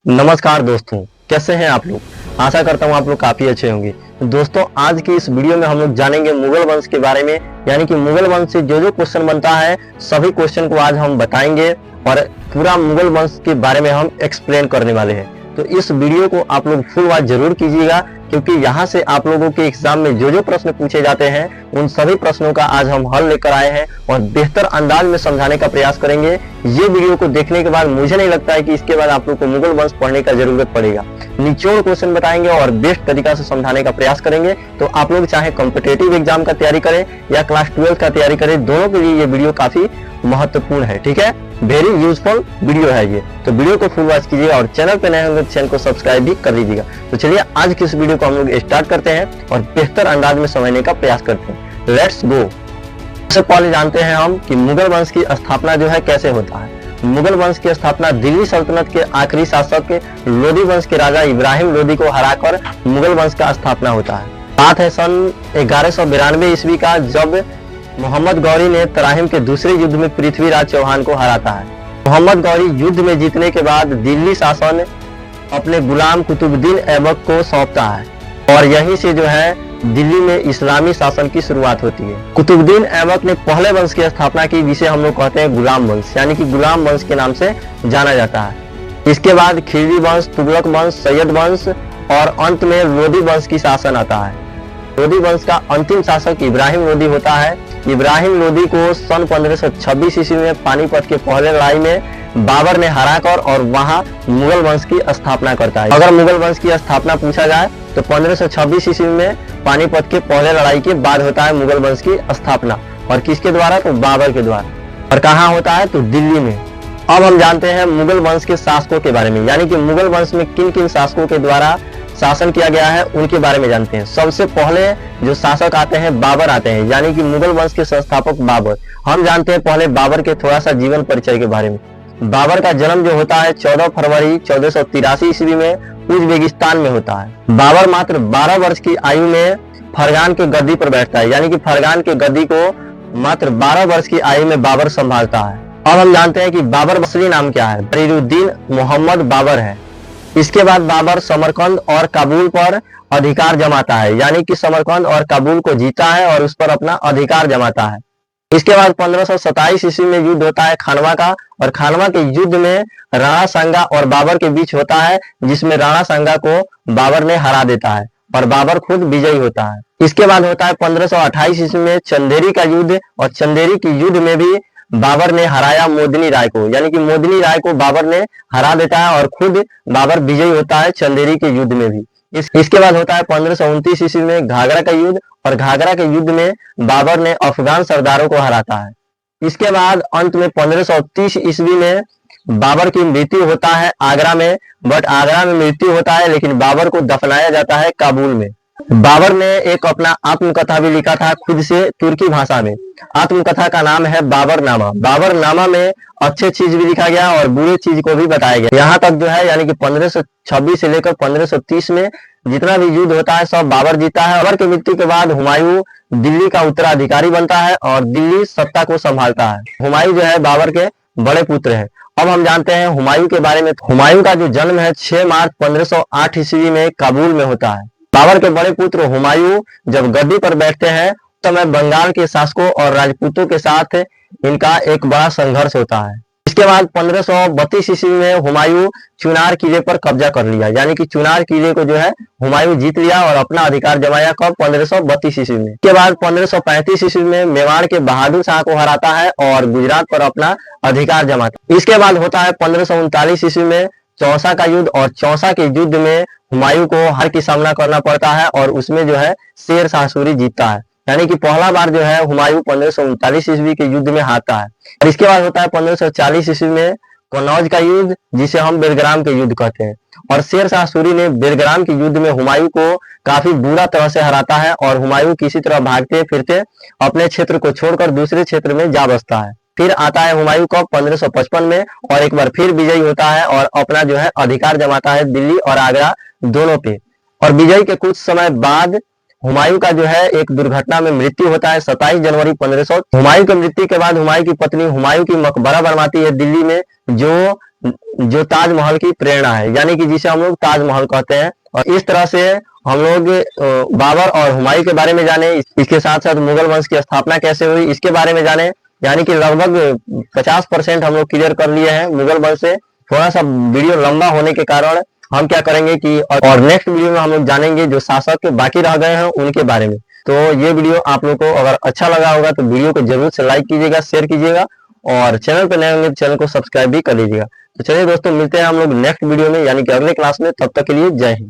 नमस्कार दोस्तों, कैसे हैं आप लोग। आशा करता हूं आप लोग काफी अच्छे होंगे। दोस्तों, आज की इस वीडियो में हम लोग जानेंगे मुगल वंश के बारे में, यानी कि मुगल वंश से जो जो क्वेश्चन बनता है सभी क्वेश्चन को आज हम बताएंगे और पूरा मुगल वंश के बारे में हम एक्सप्लेन करने वाले हैं। तो इस वीडियो को आप लोग फुल वॉच जरूर कीजिएगा, क्योंकि यहाँ से आप लोगों के एग्जाम में जो जो प्रश्न पूछे जाते हैं उन सभी प्रश्नों का आज हम हल लेकर आए हैं और बेहतर अंदाज में समझाने का प्रयास करेंगे। ये वीडियो को देखने के बाद मुझे नहीं लगता है कि इसके बाद आप लोग को मुगल वंश पढ़ने का जरूरत पड़ेगा। निचोड़ क्वेश्चन बताएंगे और बेस्ट तरीका से समझाने का प्रयास करेंगे। तो आप लोग चाहे कॉम्पिटेटिव एग्जाम का तैयारी करें या क्लास 12 का तैयारी करें, दोनों के लिए ये वीडियो काफी महत्वपूर्ण है। ठीक है, वेरी यूजफुल वीडियो है ये। तो वीडियो को फुल वॉच कीजिएगा और चैनल पे नए होंगे तो चैनल को सब्सक्राइब भी कर दीजिएगा। तो चलिए आज की इस वीडियो को हम लोग स्टार्ट करते हैं और बेहतर अंदाज में समझने का प्रयास करते हैं। Let's go. सबसे पहले जानते हैं हम कि मुगल वंश की स्थापना जो है कैसे होता है। मुगल वंश की स्थापना दिल्ली सल्तनत के आखिरी शासक लोदी वंश के राजा इब्राहिम लोदी को हराकर मुगल वंश का स्थापना होता है। बात है सन 1192 ईस्वी का, जब मोहम्मद गौरी ने तराहिम के दूसरे युद्ध में पृथ्वीराज चौहान को हराता है। मोहम्मद गौरी युद्ध में जीतने के बाद दिल्ली शासन अपने गुलाम कुतुबुद्दीन ऐबक को सौंपता है और यहीं से जो है दिल्ली में इस्लामी शासन की शुरुआत होती है। कुतुबुद्दीन ऐबक ने पहले वंश की स्थापना की, जिसे हम लोग कहते हैं गुलाम वंश, यानी कि गुलाम वंश के नाम से जाना जाता है। इसके बाद खिलजी वंश, तुगलक वंश, सैयद वंश और अंत में लोदी वंश की शासन आता है। लोदी वंश का अंतिम शासक इब्राहिम लोदी होता है। इब्राहिम लोदी को सन 1526 ईस्वी में पानीपत के पहले लड़ाई में बाबर ने हराकर और वहां मुगल वंश की स्थापना करता है। अगर मुगल वंश की स्थापना पूछा जाए तो 1526 ईस्वी में पानीपत के पहले लड़ाई के बाद होता है मुगल वंश की स्थापना। और किसके द्वारा? तो बाबर के द्वारा। और कहाँ होता है? तो दिल्ली में। अब हम जानते हैं मुगल वंश के शासकों के बारे में, यानी कि मुगल वंश में किन किन शासकों के द्वारा शासन किया गया है उनके बारे में जानते हैं। सबसे पहले जो शासक आते हैं बाबर आते हैं, यानी कि मुगल वंश के संस्थापक बाबर। हम जानते हैं पहले बाबर के थोड़ा सा जीवन परिचय के बारे में। बाबर का जन्म जो होता है 14 फरवरी 1483 ईस्वी में उज़्बेकिस्तान में होता है। बाबर मात्र 12 वर्ष की आयु में फरगान के गद्दी पर बैठता है, यानी कि फरगान के गद्दी को मात्र 12 वर्ष की आयु में बाबर संभालता है। अब हम जानते हैं कि बाबर असली नाम क्या है। बरीरुद्दीन मोहम्मद बाबर है। इसके बाद बाबर समरकंद और काबुल पर अधिकार जमाता है, यानी कि समरकंद और काबुल को जीता है और उस पर अपना अधिकार जमाता है। इसके बाद 1527 ईस्वी में युद्ध होता है खानवा का, और खानवा के युद्ध में राणा सांगा और बाबर के बीच होता है, जिसमें राणा सांगा को बाबर ने हरा देता है और बाबर खुद विजयी होता है। इसके बाद होता है 1528 ईस्वी में चंदेरी का युद्ध, और चंदेरी के युद्ध में भी बाबर ने हराया मोदनी राय को, यानी कि मोदनी राय को बाबर ने हरा देता है और खुद बाबर विजयी होता है चंदेरी के युद्ध में भी। इसके बाद होता है 1529 ईस्वी में घाघरा का युद्ध, और घाघरा के युद्ध में बाबर ने अफगान सरदारों को हराता है। इसके बाद अंत में 1530 ईस्वी में बाबर की मृत्यु होता है आगरा में, बट आगरा में मृत्यु होता है लेकिन बाबर को दफनाया जाता है काबुल में। बाबर ने एक अपना आत्मकथा भी लिखा था खुद से तुर्की भाषा में। आत्मकथा का नाम है बाबरनामा। बाबरनामा में अच्छे चीज भी लिखा गया और बुरे चीज को भी बताया गया। यहाँ तक जो है, यानी कि 1526 से लेकर 1530 में जितना भी युद्ध होता है सब बाबर जीता है। बाबर की मृत्यु के बाद हुमायूं दिल्ली का उत्तराधिकारी बनता है और दिल्ली सत्ता को संभालता है। हुमायूं जो है बाबर के बड़े पुत्र है। अब हम जानते हैं हुमायूं के बारे में। हुमायूं का जो जन्म है 6 मार्च 1508 ईस्वी में काबुल में होता है। बाबर के बड़े पुत्र हुमायूं जब गद्दी पर बैठते हैं तो बंगाल के शासकों और राजपूतों के साथ इनका एक बड़ा संघर्ष होता है। इसके बाद 1532 ईस्वी में हुमायूं चुनार किले पर कब्जा कर लिया, यानी कि चुनार किले को जो है हुमायूं जीत लिया और अपना अधिकार जमाया। कब? 1532 ईस्वी में। इसके बाद 1535 ईस्वी में मेवाड़ के बहादुर शाह को हराता है और गुजरात पर अपना अधिकार जमाता है। इसके बाद होता है 1539 ईस्वी में चौसा का युद्ध, और चौसा के युद्ध में हुमायूं को हार की सामना करना पड़ता है और उसमें जो है शेर शाह सूरी जीतता है, यानी कि पहला बार जो है हुमायूं 1539 ईस्वी के युद्ध में हारता है। और इसके बाद होता है 1540 ईस्वी में कन्नौज का युद्ध, जिसे हम बेलग्राम के युद्ध कहते हैं। और शेर शाह सूरी ने बेलग्राम के युद्ध में हुमायूं को काफी बुरा तरह से हराता है और हुमायूं किसी तरह भागते फिरते अपने क्षेत्र को छोड़कर दूसरे क्षेत्र में जा बसता है। फिर आता है हुमायूं कब? 1555 में, और एक बार फिर विजयी होता है और अपना जो है अधिकार जमाता है दिल्ली और आगरा दोनों पे। और विजय के कुछ समय बाद हुमायूं का जो है एक दुर्घटना में मृत्यु होता है 27 जनवरी 1500। हुमायूं की मृत्यु के बाद हुमायूं की पत्नी हुमायूं की मकबरा बनवाती है दिल्ली में, जो जो ताजमहल की प्रेरणा है, यानी कि जिसे हम लोग ताजमहल कहते हैं। और इस तरह से हम लोग बाबर और हुमायूं के बारे में जाने, इसके साथ साथ मुगल वंश की स्थापना कैसे हुई इसके बारे में जाने, यानी कि लगभग 50% हम लोग क्लियर कर लिए हैं मुगल वंश से। थोड़ा सा वीडियो लंबा होने के कारण हम क्या करेंगे कि और नेक्स्ट वीडियो में हम लोग जानेंगे जो शासक बाकी रह गए हैं उनके बारे में। तो ये वीडियो आप लोग को अगर अच्छा लगा होगा तो वीडियो को जरूर से लाइक कीजिएगा, शेयर कीजिएगा, और चैनल पर नए होंगे तो चैनल को सब्सक्राइब भी कर लीजिएगा। तो चलिए दोस्तों, मिलते हैं हम लोग नेक्स्ट वीडियो में, यानी कि अगले क्लास में। तब तक के लिए जय हिंद।